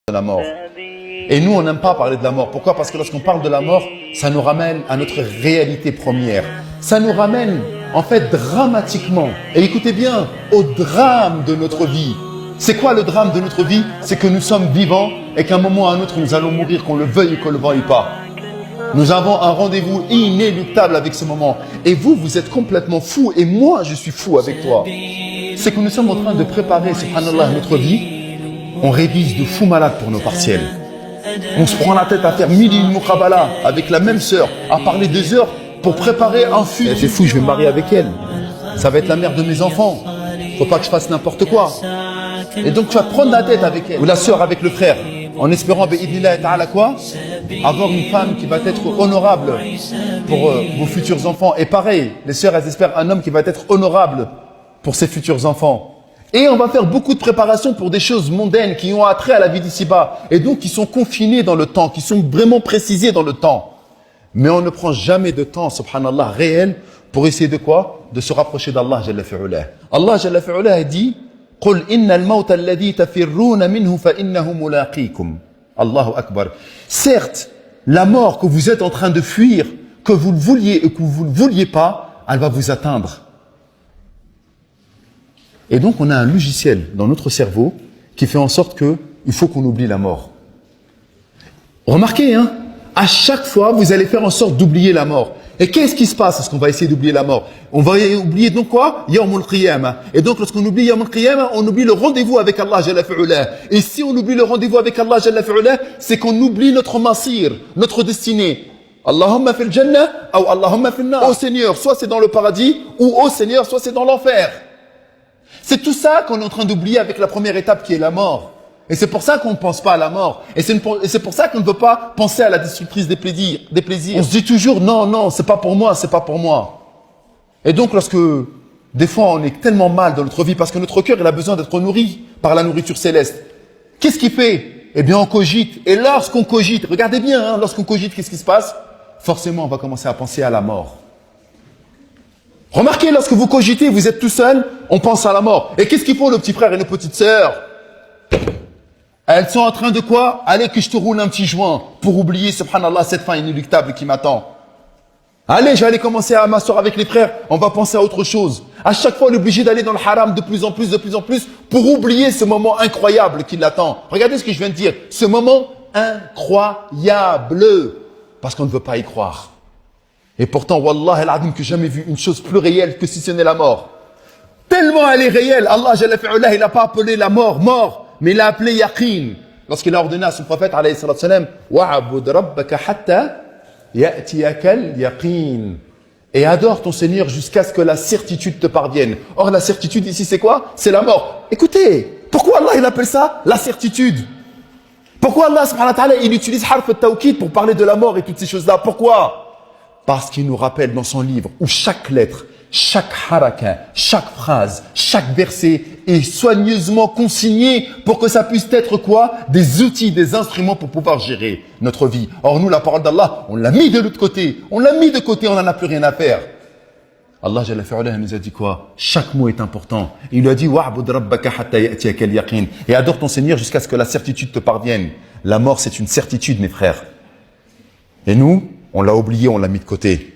de la mort. Et nous, on n'aime pas parler de la mort. Pourquoi? Parce que lorsqu'on parle de la mort, ça nous ramène à notre réalité première. Ça nous ramène, en fait, dramatiquement, et écoutez bien, au drame de notre vie. C'est quoi le drame de notre vie? C'est que nous sommes vivants et qu'à un moment ou à un autre, nous allons mourir, qu'on le veuille ou qu'on ne le veuille pas. Nous avons un rendez-vous inéluctable avec ce moment. Et vous, vous êtes complètement fou, et moi, je suis fou avec toi. C'est que nous sommes en train de préparer, subhanallah, notre vie. On révise de fou malade pour nos partiels. On se prend la tête à faire 1000 muqabala avec la même sœur, à parler 2 heures pour préparer un futur. C'est fou, je vais me marier avec elle. Ça va être la mère de mes enfants. Faut pas que je fasse n'importe quoi. Et donc tu vas te prendre la tête avec elle. Ou la sœur avec le frère. En espérant, bi'idhnillah ta'ala quoi? Avoir une femme qui va être honorable pour vos futurs enfants. Et pareil, les sœurs, elles espèrent un homme qui va être honorable pour ses futurs enfants. Et on va faire beaucoup de préparations pour des choses mondaines qui ont attrait à la vie d'ici-bas. Et donc qui sont confinées dans le temps, qui sont vraiment précisées dans le temps. Mais on ne prend jamais de temps, subhanallah, réel, pour essayer de quoi? De se rapprocher d'Allah Jalla fi'ulah. Allah Jalla fi'ulah a dit قُلْ إِنَّ الْمَوْتَ الَّذِي تَفِرُّونَ مِنْهُ فَإِنَّهُ مُلَاقِيكُمْ. Allahu Akbar. Certes, la mort que vous êtes en train de fuir, que vous le vouliez et que vous ne le vouliez pas, elle va vous atteindre. Et donc, on a un logiciel dans notre cerveau qui fait en sorte qu'il faut qu'on oublie la mort. Remarquez, à chaque fois, vous allez faire en sorte d'oublier la mort. Et qu'est-ce qui se passe lorsqu'on va essayer d'oublier la mort? On va oublier donc quoi? Yawmul Qiyamah. Et donc, lorsqu'on oublie Yawmul Qiyamah, on oublie le rendez-vous avec Allah Jalla fi'ulah. Et si on oublie le rendez-vous avec Allah Jalla fi'ulah, c'est qu'on oublie notre masir, notre destinée. Allahumma fil jannah ou Allahumma fil nar. Oh Seigneur, soit c'est dans le paradis, ou oh Seigneur, soit c'est dans l'enfer. C'est tout ça qu'on est en train d'oublier avec la première étape qui est la mort. Et c'est pour ça qu'on ne pense pas à la mort. Et c'est pour ça qu'on ne veut pas penser à la destructrice des plaisirs. On se dit toujours, non, c'est pas pour moi, c'est pas pour moi. Et donc lorsque, des fois, on est tellement mal dans notre vie, parce que notre cœur, il a besoin d'être nourri par la nourriture céleste. Qu'est-ce qu'il fait? Eh bien, on cogite. Et lorsqu'on cogite, regardez bien, lorsqu'on cogite, qu'est-ce qui se passe? Forcément, on va commencer à penser à la mort. Remarquez, lorsque vous cogitez, vous êtes tout seul, on pense à la mort. Et qu'est-ce qu'ils font, nos petits frères et nos petites sœurs? Elles sont en train de quoi? Allez, que je te roule un petit joint pour oublier, subhanallah, cette fin inéluctable qui m'attend. Allez, je vais aller commencer à m'asseoir avec les frères, on va penser à autre chose. À chaque fois, on est obligé d'aller dans le haram de plus en plus pour oublier ce moment incroyable qui l'attend. Regardez ce que je viens de dire. Ce moment incroyable. Parce qu'on ne veut pas y croire. Et pourtant, wallah al-azim, que j'ai jamais vu une chose plus réelle que si ce n'est la mort. Tellement elle est réelle, Allah Jalla fi'ulah, il n'a pas appelé la mort, mais il l'a appelé yaqin. Lorsqu'il a ordonné à son prophète, alayhi salatu salam, wa'abud rabbaka hatta ya'tiyakal yaqin. Et adore ton Seigneur jusqu'à ce que la certitude te parvienne. Or, la certitude ici, c'est quoi? C'est la mort. Écoutez, pourquoi Allah il appelle ça la certitude? Pourquoi Allah subhanahu wa ta'ala, il utilise harf al-tawkid pour parler de la mort et toutes ces choses-là? Pourquoi? Parce qu'il nous rappelle dans son livre où chaque lettre, chaque haraka, chaque phrase, chaque verset est soigneusement consigné pour que ça puisse être quoi? Des outils, des instruments pour pouvoir gérer notre vie. Or nous, la parole d'Allah, on l'a mis de l'autre côté. On l'a mis de côté, on n'en a plus rien à faire. Allah Jalla fi'ulah nous a dit quoi? Chaque mot est important. Il lui a dit wa'bud rabbaka hatta ya'tiyakal yaqin. Et adore ton Seigneur jusqu'à ce que la certitude te parvienne. La mort, c'est une certitude, mes frères. Et nous, on l'a oublié, on l'a mis de côté.